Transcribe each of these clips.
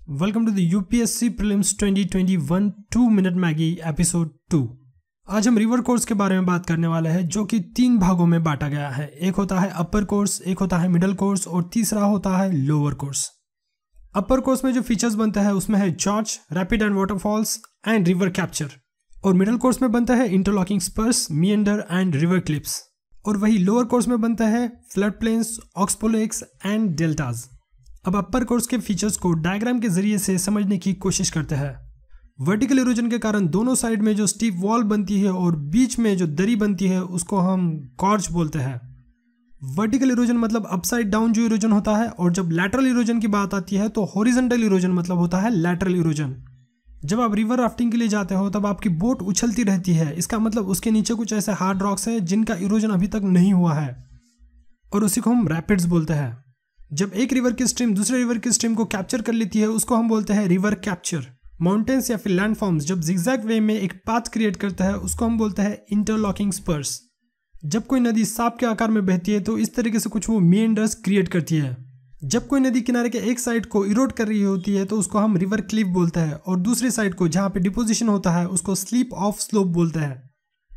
Welcome to the UPSC prelims 2021 2 minute Maggi episode 2। आज हम river course के बारे में बात करने वाले हैं, जो कि 3 भागों में बांटा गया है। एक होता है अपर कोर्स, एक होता है मिडल कोर्स और तीसरा होता है लोअर कोर्स। अपर कोर्स में जो फीचर्स बनते हैं उसमें है gorge, rapid and waterfalls and river capture. और मिडल कोर्स में बनता है interlocking spurs, meander and river cliffs. और वही लोअर कोर्स में बनता है flood plains, oxbow lakes and deltas. अब अपर कोर्स के फीचर्स को डायग्राम के जरिए से समझने की कोशिश करते हैं। वर्टिकल इरोजन के कारण दोनों साइड में जो स्टीप वॉल बनती है और बीच में जो दरी बनती है उसको हम गॉर्ज बोलते हैं। वर्टिकल इरोजन मतलब अपसाइड डाउन जो इरोजन होता है, और जब लैटरल इरोजन की बात आती है तो हॉरिजॉन्टल इरोजन मतलब होता है लैटरल इरोजन। जब आप रिवर राफ्टिंग के लिए जाते हो तब आपकी बोट उछलती रहती है, इसका मतलब उसके नीचे कुछ ऐसे हार्ड रॉक्स है जिनका इरोजन अभी तक नहीं हुआ है, और उसी को हम रैपिड्स बोलते हैं। जब एक रिवर की स्ट्रीम दूसरे रिवर की स्ट्रीम को कैप्चर कर लेती है उसको हम बोलते हैं रिवर कैप्चर। माउंटेन्स या फिर लैंडफॉर्म्स जब जिगजैग वे में एक पाथ क्रिएट करता है उसको हम बोलते हैं इंटरलॉकिंग स्पर्स। जब कोई नदी सांप के आकार में बहती है तो इस तरीके से कुछ वो मिएंडर्स क्रिएट करती है। जब कोई नदी किनारे के एक साइड को इरोड कर रही होती है तो उसको हम रिवर क्लिफ बोलते हैं, और दूसरी साइड को जहाँ पे डिपोजिशन होता है उसको स्लीप ऑफ स्लोप बोलते हैं।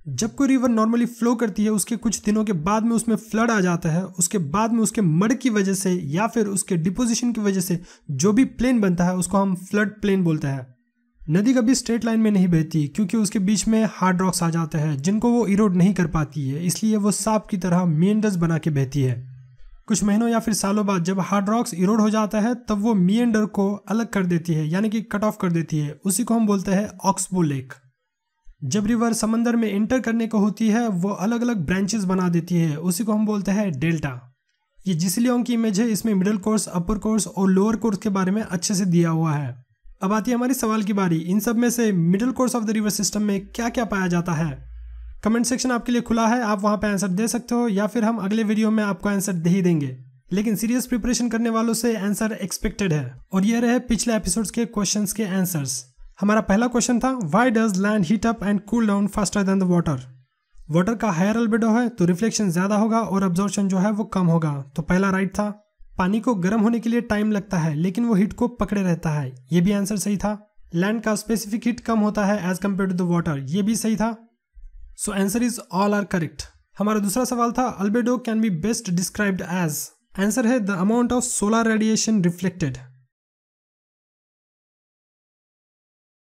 जब कोई रिवर नॉर्मली फ्लो करती है उसके कुछ दिनों के बाद में उसमें फ्लड आ जाता है, उसके बाद में उसके मड की वजह से या फिर उसके डिपोजिशन की वजह से जो भी प्लेन बनता है उसको हम फ्लड प्लेन बोलते हैं। नदी कभी स्ट्रेट लाइन में नहीं बहती क्योंकि उसके बीच में हार्ड रॉक्स आ जाते हैं जिनको वो इरोड नहीं कर पाती है, इसलिए वो सांप की तरह मिएंडर्स बना के बहती है। कुछ महीनों या फिर सालों बाद जब हार्ड रॉक्स इरोड हो जाता है तब वो मिएंडर को अलग कर देती है, यानी कि कट ऑफ कर देती है। उसी को हम बोलते हैं ऑक्सबो लेक। जब रिवर समंदर में एंटर करने को होती है वो अलग अलग ब्रांचेस बना देती है, उसी को हम बोलते हैं डेल्टा। ये जिसलियों की इमेज है, इसमें मिडिल कोर्स, अपर कोर्स और लोअर कोर्स के बारे में अच्छे से दिया हुआ है। अब आती है हमारी सवाल की बारी, इन सब में से middle course of the river system में क्या क्या पाया जाता है। कमेंट सेक्शन आपके लिए खुला है, आप वहाँ पे आंसर दे सकते हो या फिर हम अगले वीडियो में आपको आंसर दे ही देंगे, लेकिन सीरियस प्रिपरेशन करने वालों से आंसर एक्सपेक्टेड है। और ये रहे पिछले एपिसोड्स के क्वेश्चंस के आंसर्स। हमारा पहला क्वेश्चन था, why does land heat up and cool down faster than the water. Water का हायर अल्बेडो है तो रिफ्लेक्शन ज्यादा होगा और अब्जॉर्प्शन जो है वो कम होगा, तो पहला राइट था। पानी को गर्म होने के लिए टाइम लगता है लेकिन वो हीट को पकड़े रहता है, ये भी आंसर सही था। लैंड का स्पेसिफिक हीट कम होता है as compared to the water, ये भी सही था। So answer is all are correct. हमारा दूसरा सवाल था, albedo can be best described as. Answer है the amount of solar radiation reflected.